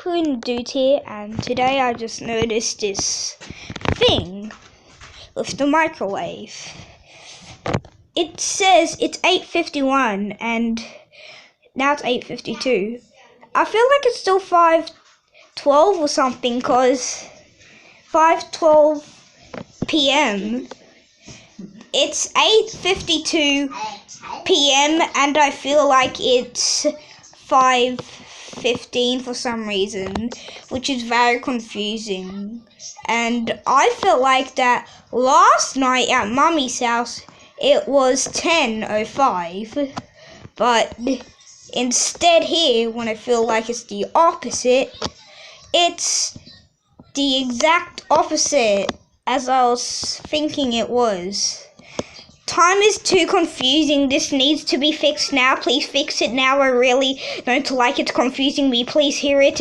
Prune Dude here, and today I just noticed this thing with the microwave. It says it's 8:51 and now it's 8:52. I feel like it's still 5:12 or something, cause 5:12 p.m. It's 8:52 p.m. and I feel like it's 5:15 for some reason, which is very confusing. And I felt like that last night at Mummy's house it was 10:05, but instead here, when I feel like it's the opposite, it's the exact opposite as I was thinking it was. Time is too confusing. This needs to be fixed now. Please fix it now. I really don't like it confusing me. Please hear it.